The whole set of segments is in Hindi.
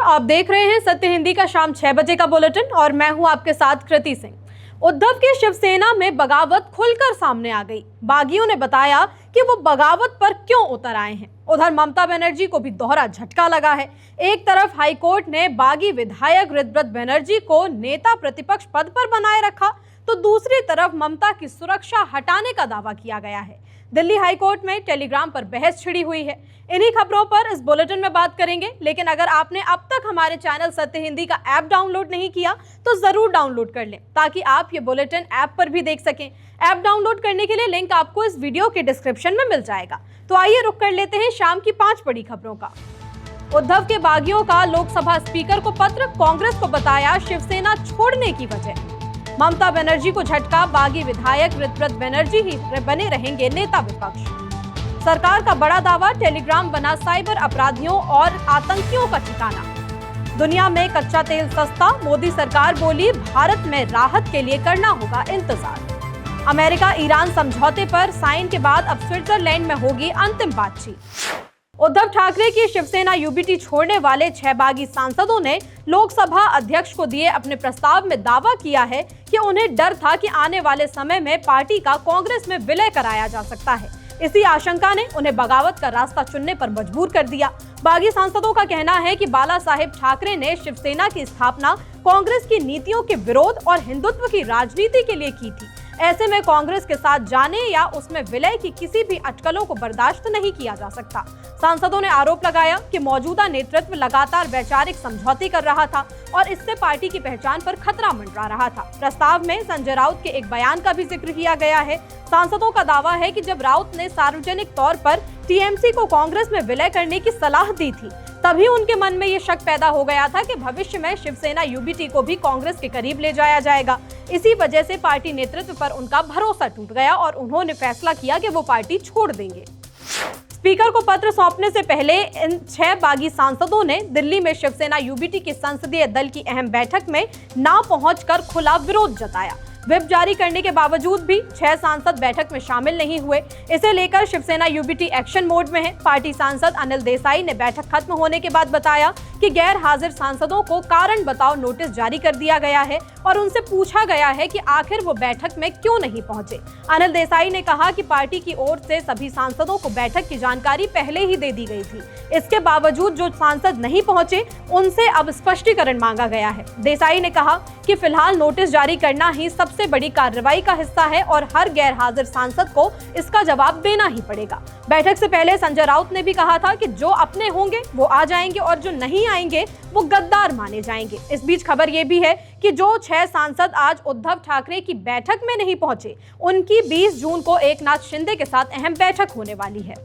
आप देख रहे हैं सत्य हिंदी का शाम 6 बजे का बुलेटिन और मैं हूं आपके साथ कृति सिंह। उद्धव की शिवसेना में बगावत खुलकर सामने आ गई। बागियों ने बताया कि वो बगावत पर क्यों उतर आए हैं। उधर ममता बनर्जी को भी दोहरा झटका लगा है। एक तरफ हाईकोर्ट ने बागी विधायक ऋतव्रत बनर्जी को नेता प्रतिपक्ष पद पर बनाए रखा, तो दूसरी तरफ ममता की सुरक्षा हटाने का दावा किया गया है। दिल्ली हाईकोर्ट में टेलीग्राम पर बहस छिड़ी हुई है। इन्हीं खबरों पर इस बुलेटिन में बात करेंगे। लेकिन अगर आपने अब तक हमारे चैनल सत्य हिंदी का ऐप डाउनलोड नहीं किया तो जरूर डाउनलोड कर लें, ताकि आप ये बुलेटिन ऐप पर भी देख सकें। ऐप डाउनलोड करने के लिए लिंक आपको इस वीडियो के डिस्क्रिप्शन में मिल जाएगा। तो आइए रुक कर लेते हैं शाम की 5 बड़ी खबरों का। उद्धव के बागियों का लोकसभा स्पीकर को पत्र, कांग्रेस को बताया शिवसेना छोड़ने की वजह। ममता बनर्जी को झटका, बागी विधायक ऋतव्रत बनर्जी ही बने रहेंगे नेता विपक्ष। सरकार का बड़ा दावा, टेलीग्राम बना साइबर अपराधियों और आतंकियों का ठिकाना। दुनिया में कच्चा तेल सस्ता, मोदी सरकार बोली भारत में राहत के लिए करना होगा इंतजार। अमेरिका ईरान समझौते पर साइन के बाद अब स्विट्जरलैंड में होगी अंतिम बातचीत। उद्धव ठाकरे की शिवसेना यूबीटी छोड़ने वाले 6 बागी सांसदों ने लोकसभा अध्यक्ष को दिए अपने प्रस्ताव में दावा किया है कि उन्हें डर था कि आने वाले समय में पार्टी का कांग्रेस में विलय कराया जा सकता है। इसी आशंका ने उन्हें बगावत का रास्ता चुनने पर मजबूर कर दिया। बागी सांसदों का कहना है कि बाला साहेब ठाकरे ने शिवसेना की स्थापना कांग्रेस की नीतियों के विरोध और हिंदुत्व की राजनीति के लिए की थी। ऐसे में कांग्रेस के साथ जाने या उसमें विलय की किसी भी अटकलों को बर्दाश्त नहीं किया जा सकता। सांसदों ने आरोप लगाया कि मौजूदा नेतृत्व लगातार वैचारिक समझौते कर रहा था और इससे पार्टी की पहचान पर खतरा मंडरा रहा था। प्रस्ताव में संजय राउत के एक बयान का भी जिक्र किया गया है। सांसदों का दावा है कि जब राउत ने सार्वजनिक तौर पर टीएमसी को कांग्रेस में विलय करने की सलाह दी थी, तभी उनके मन में ये शक पैदा हो गया था कि भविष्य में शिवसेना यूबीटी को भी कांग्रेस के करीब ले जाया जाएगा। इसी वजह से पार्टी नेतृत्व पर उनका भरोसा टूट गया और उन्होंने फैसला किया कि वो पार्टी छोड़ देंगे। स्पीकर को पत्र सौंपने से पहले इन 6 बागी सांसदों ने दिल्ली में शिवसेना यूबीटी की संसदीय दल की अहम बैठक में ना पहुंचकर खुला विरोध जताया। व्हिप जारी करने के बावजूद भी 6 सांसद बैठक में शामिल नहीं हुए। इसे लेकर शिवसेना यूबीटी एक्शन मोड में है। पार्टी सांसद अनिल देसाई ने बैठक खत्म होने के बाद बताया कि गैर हाजिर सांसदों को कारण बताओ नोटिस जारी कर दिया गया है और उनसे पूछा गया है कि आखिर वो बैठक में क्यों नहीं पहुंचे। अनिल देसाई ने कहा कि पार्टी की ओर से सभी सांसदों को बैठक की जानकारी पहले ही दे दी गई थी। इसके बावजूद जो सांसद नहीं पहुंचे उनसे अब स्पष्टीकरण मांगा गया है। देसाई ने कहा कि फिलहाल नोटिस जारी करना ही सबसे बड़ी कार्रवाई का हिस्सा है और हर गैर हाजिर सांसद को इसका जवाब देना ही पड़ेगा। बैठक से पहले संजय राउत ने भी कहा था कि जो अपने होंगे वो आ जाएंगे और जो नहीं आएंगे वो गद्दार माने जाएंगे। इस बीच खबर ये भी है कि जो 6 सांसद आज उद्धव ठाकरे की बैठक में नहीं पहुंचे, उनकी 20 जून को एकनाथ शिंदे के साथ अहम बैठक होने वाली है।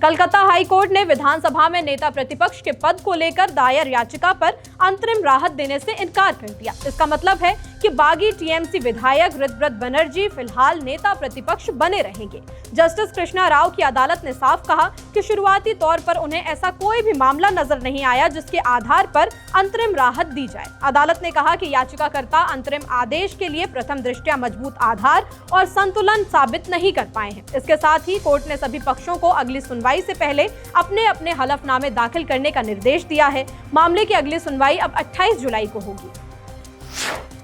कलकत्ता हाईकोर्ट ने विधानसभा में नेता प्रतिपक्ष के पद को लेकर दायर याचिका पर अंतरिम राहत देने से इनकार कर दिया। इसका मतलब है कि बागी टीएमसी विधायक ऋतव्रत बनर्जी फिलहाल नेता प्रतिपक्ष बने रहेंगे। जस्टिस कृष्णा राव की अदालत ने साफ कहा कि शुरुआती तौर पर उन्हें ऐसा कोई भी मामला नजर नहीं आया जिसके आधार पर अंतरिम राहत दी जाए। अदालत ने कहा कि याचिकाकर्ता अंतरिम आदेश के लिए प्रथम दृष्टया मजबूत आधार और संतुलन साबित नहीं कर पाए हैं। इसके साथ ही कोर्ट ने सभी पक्षों को अगली सुनवाई से पहले अपने अपने हलफनामे दाखिल करने का निर्देश दिया है। मामले की अगली सुनवाई अब 28 जुलाई को होगी।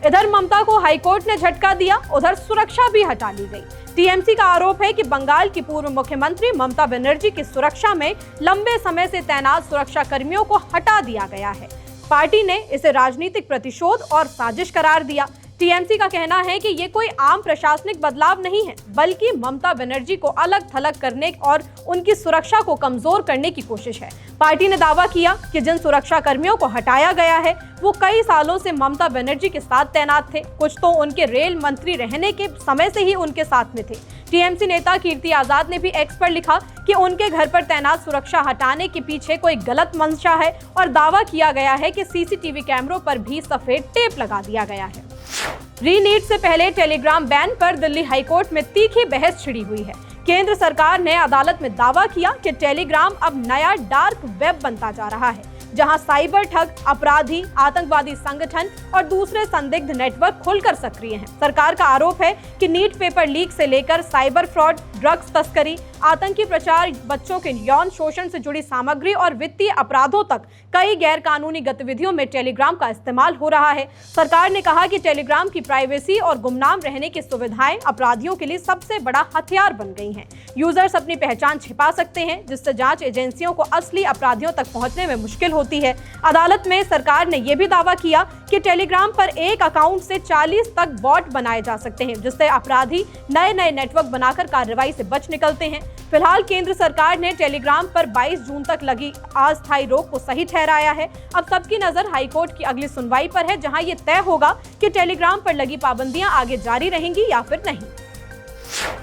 इधर ममता को हाईकोर्ट ने झटका दिया, उधर सुरक्षा भी हटा ली गई। टीएमसी का आरोप है कि बंगाल की पूर्व मुख्यमंत्री ममता बनर्जी की सुरक्षा में लंबे समय से तैनात सुरक्षा कर्मियों को हटा दिया गया है। पार्टी ने इसे राजनीतिक प्रतिशोध और साजिश करार दिया। टीएमसी का कहना है कि ये कोई आम प्रशासनिक बदलाव नहीं है, बल्कि ममता बनर्जी को अलग थलग करने और उनकी सुरक्षा को कमजोर करने की कोशिश है। पार्टी ने दावा किया कि जिन सुरक्षा कर्मियों को हटाया गया है वो कई सालों से ममता बनर्जी के साथ तैनात थे, कुछ तो उनके रेल मंत्री रहने के समय से ही उनके साथ में थे। टीएमसी नेता कीर्ति आजाद ने भी एक्स पर लिखा कि उनके घर पर तैनात सुरक्षा हटाने के पीछे कोई गलत मंशा है और दावा किया गया है कि सीसीटीवी कैमरों पर भी सफेद टेप लगा दिया गया है। रीनीट से पहले टेलीग्राम बैन पर दिल्ली हाईकोर्ट में तीखी बहस छिड़ी हुई है। केंद्र सरकार ने अदालत में दावा किया कि टेलीग्राम अब नया डार्क वेब बनता जा रहा है, जहां साइबर ठग, अपराधी, आतंकवादी संगठन और दूसरे संदिग्ध नेटवर्क खुलकर सक्रिय हैं। सरकार का आरोप है कि नीट पेपर लीक से लेकर साइबर फ्रॉड, ड्रग्स तस्करी, आतंकी प्रचार, बच्चों के यौन शोषण से जुड़ी सामग्री और वित्तीय अपराधों तक कई गैर कानूनी गतिविधियों में टेलीग्राम का इस्तेमाल हो रहा है। सरकार ने कहा कि टेलीग्राम की प्राइवेसी और गुमनाम रहने की सुविधाएं अपराधियों के लिए सबसे बड़ा हथियार बन गई हैं। यूजर्स अपनी पहचान छिपा सकते हैं, जिससे जांच एजेंसियों को असली अपराधियों तक पहुंचने में मुश्किल होती है। अदालत में सरकार ने यह भी दावा किया कि टेलीग्राम पर एक अकाउंट से 40 तक बॉट बनाए जा सकते हैं, जिससे अपराधी नए नेटवर्क बनाकर कार्रवाई से बच निकलते हैं। फिलहाल केंद्र सरकार ने टेलीग्राम पर 22 जून तक लगी अस्थायी रोक को सही ठहराया है। अब सबकी नजर हाईकोर्ट की अगली सुनवाई पर है, जहां ये तय होगा कि टेलीग्राम पर लगी पाबंदियां आगे जारी रहेंगी या फिर नहीं।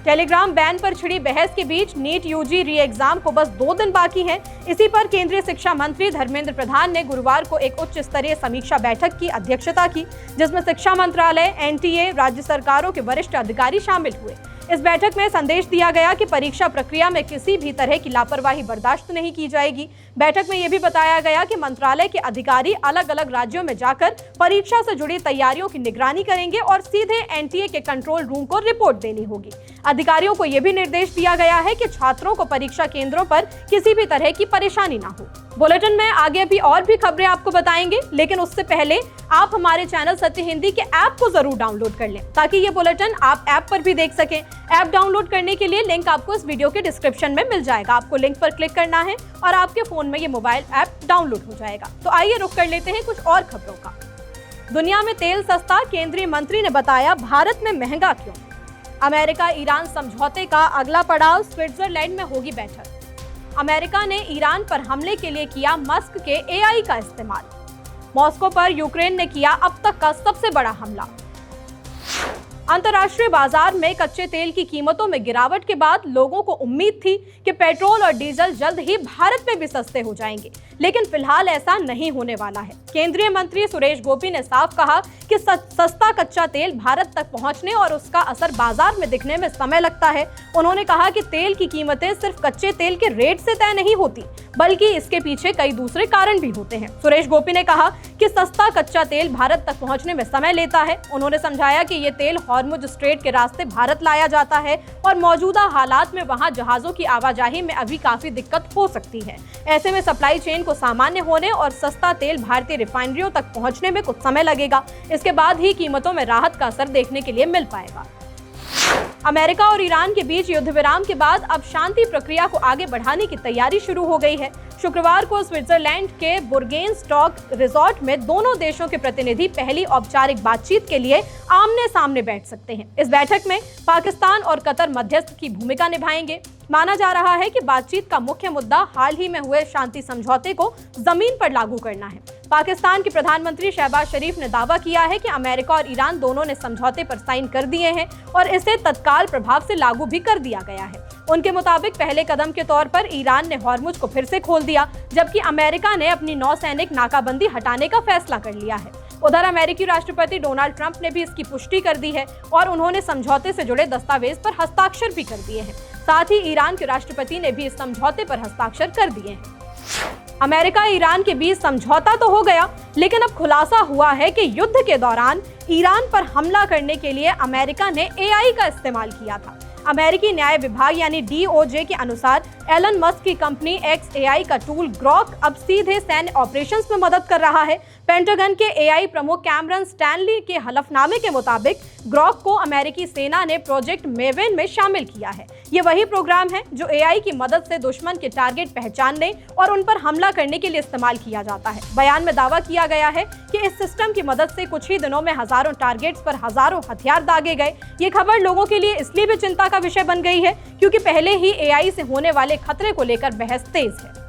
टेलीग्राम बैन पर छिड़ी बहस के बीच नीट यूजी री एग्जाम को बस 2 दिन बाकी हैं। इसी पर केंद्रीय शिक्षा मंत्री धर्मेंद्र प्रधान ने गुरुवार को एक उच्च स्तरीय समीक्षा बैठक की अध्यक्षता की, जिसमें शिक्षा मंत्रालय, एनटीए, राज्य सरकारों के वरिष्ठ अधिकारी शामिल हुए। इस बैठक में संदेश दिया गया कि परीक्षा प्रक्रिया में किसी भी तरह की लापरवाही बर्दाश्त नहीं की जाएगी। बैठक में यह भी बताया गया कि मंत्रालय के अधिकारी अलग अलग राज्यों में जाकर परीक्षा से जुड़ी तैयारियों की निगरानी करेंगे और सीधे एनटीए के कंट्रोल रूम को रिपोर्ट देनी होगी। अधिकारियों को यह भी निर्देश दिया गया है कि छात्रों को परीक्षा केंद्रों पर किसी भी तरह की परेशानी ना हो। बुलेटिन में आगे भी और भी खबरें आपको बताएंगे, लेकिन उससे पहले आप हमारे चैनल सत्य हिंदी के ऐप को जरूर डाउनलोड कर लें, ताकि ये बुलेटिन आप ऐप पर भी देख सकें। ऐप डाउनलोड करने के लिए लिंक आपको इस वीडियो के डिस्क्रिप्शन में मिल जाएगा। आपको लिंक पर क्लिक करना है और आपके फोन में ये मोबाइल ऐप डाउनलोड हो जाएगा। तो आइए रुक कर लेते हैं कुछ और खबरों का। दुनिया में तेल सस्ता, केंद्रीय मंत्री ने बताया भारत में महंगा क्यों। अमेरिका ईरान समझौते का अगला पड़ाव, स्विट्जरलैंड में होगी बैठक। अमेरिका ने ईरान पर हमले के लिए किया मस्क के एआई का इस्तेमाल। मॉस्को पर यूक्रेन ने किया अब तक का सबसे बड़ा हमला। अंतर्राष्ट्रीय बाजार में कच्चे तेल की कीमतों में गिरावट के बाद लोगों को उम्मीद थी कि पेट्रोल और डीजल जल्द ही भारत में भी सस्ते हो जाएंगे, लेकिन फिलहाल ऐसा नहीं होने वाला है। केंद्रीय मंत्री सुरेश गोपी ने साफ कहा कि सस्ता कच्चा तेल भारत तक पहुंचने और उसका असर बाजार में दिखने में समय लगता है। उन्होंने कहा कि तेल की कीमतें सिर्फ कच्चे तेल के रेट से तय नहीं होती, बल्कि इसके पीछे कई दूसरे कारण भी होते हैं। सुरेश गोपी ने कहा कि सस्ता कच्चा तेल भारत तक पहुंचने में समय लेता है। उन्होंने समझाया कि ये तेल हॉर्मुज स्ट्रेट के रास्ते भारत लाया जाता है और मौजूदा हालात में वहां जहाजों की आवाजाही में अभी काफी दिक्कत हो सकती है। ऐसे में सप्लाई चेन को सामान्य होने और सस्ता तेल भारतीय रिफाइनरियों तक पहुंचने में कुछ समय लगेगा। इसके बाद ही कीमतों में राहत का असर देखने के लिए मिल पाएगा। अमेरिका और ईरान के बीच युद्ध विराम के बाद अब शांति प्रक्रिया को आगे बढ़ाने की तैयारी शुरू हो गई है। शुक्रवार को स्विट्जरलैंड के बुर्गेनस्टॉक रिजॉर्ट में दोनों देशों के प्रतिनिधि पहली औपचारिक बातचीत के लिए आमने सामने बैठ सकते हैं। इस बैठक में पाकिस्तान और कतर मध्यस्थ की भूमिका निभाएंगे। माना जा रहा है कि बातचीत का मुख्य मुद्दा हाल ही में हुए शांति समझौते को जमीन पर लागू करना है। पाकिस्तान के प्रधानमंत्री शहबाज शरीफ ने दावा किया है कि अमेरिका और ईरान दोनों ने समझौते पर साइन कर दिए हैं और इसे तत्काल प्रभाव से लागू भी कर दिया गया है। उनके मुताबिक पहले कदम के तौर पर ईरान ने हॉर्मुज को फिर से खोल दिया, जबकि अमेरिका ने अपनी नौसैनिक नाकाबंदी हटाने का फैसला कर लिया है। उधर अमेरिकी राष्ट्रपति डोनाल्ड ट्रंप ने भी इसकी पुष्टि कर दी है और उन्होंने समझौते से जुड़े दस्तावेज पर हस्ताक्षर भी कर दिए हैं। साथ ही ईरान के राष्ट्रपति ने भी इस समझौते पर हस्ताक्षर कर दिए हैं। अमेरिका ईरान के बीच समझौता तो हो गया, लेकिन अब खुलासा हुआ है कि युद्ध के दौरान ईरान पर हमला करने के लिए अमेरिका ने एआई का इस्तेमाल किया था। अमेरिकी न्याय विभाग यानी डीओजे के अनुसार एलन मस्क की कंपनी XAI का टूल ग्रॉक अब सीधे सैन्य ऑपरेशंस में मदद कर रहा है। पेंटागन के AI प्रमुख कैमरन स्टैनली के हलफनामे के मुताबिक ग्रॉक को अमेरिकी सेना ने प्रोजेक्ट मेवेन में शामिल किया है। ये वही प्रोग्राम है जो AI की मदद से दुश्मन के टारगेट पहचानने और उन पर हमला करने के लिए इस्तेमाल किया जाता है। बयान में दावा किया गया है कि इस सिस्टम की मदद से कुछ ही दिनों में हजारों टारगेट्स पर हजारों हथियार दागे गए। ये खबर लोगों के लिए इसलिए भी चिंता का विषय बन गई है क्योंकि पहले ही AI से होने वाले खतरे को लेकर बहस तेज है।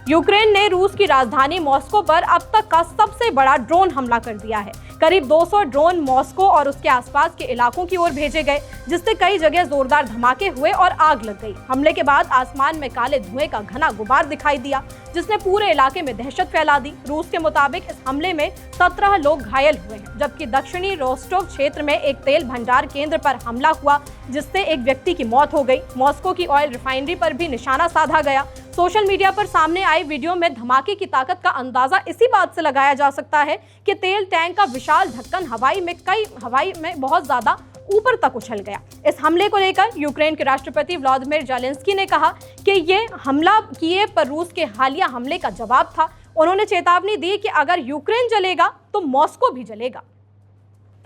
यूक्रेन ने रूस की राजधानी मॉस्को पर अब तक का सबसे बड़ा ड्रोन हमला कर दिया है। करीब 200 ड्रोन मॉस्को और उसके आसपास के इलाकों की ओर भेजे गए, जिससे कई जगह जोरदार धमाके हुए और आग लग गई। हमले के बाद आसमान में काले धुएं का घना गुबार दिखाई दिया, जिसने पूरे इलाके में दहशत फैला दी। रूस के मुताबिक इस हमले में 17 लोग घायल हुए हैं, जबकि दक्षिणी रोस्टोव क्षेत्र में एक तेल भंडार केंद्र पर हमला हुआ, जिससे एक व्यक्ति की मौत हो गई। मॉस्को की ऑयल रिफाइनरी पर भी निशाना साधा गया। सोशल मीडिया पर सामने आई वीडियो में धमाके की ताकत का अंदाजा इसी बात से लगाया जा सकता है कि तेल टैंक का विशाल ढक्कन हवाई में बहुत ज्यादा ऊपर तक उछल गया। इस हमले को लेकर यूक्रेन के राष्ट्रपति व्लादिमीर ज़ेलेंस्की ने कहा कि ये हमला कीव पर रूस के हालिया हमले का जवाब था। उन्होंने चेतावनी दी कि अगर यूक्रेन जलेगा तो मॉस्को भी जलेगा।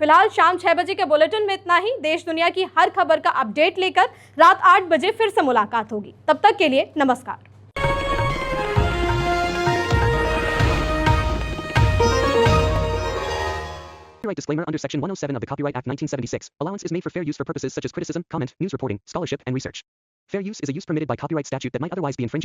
फिलहाल शाम 6 बजे के बुलेटिन में इतना ही। देश दुनिया की हर खबर का अपडेट लेकर रात 8 बजे फिर से मुलाकात होगी। तब तक के लिए नमस्कार। Copyright disclaimer under Section 107 of the Copyright Act 1976. Allowance is made for fair use for purposes such as criticism, comment, news reporting, scholarship, and research. Fair use is a use permitted by copyright statute that might otherwise be infringing.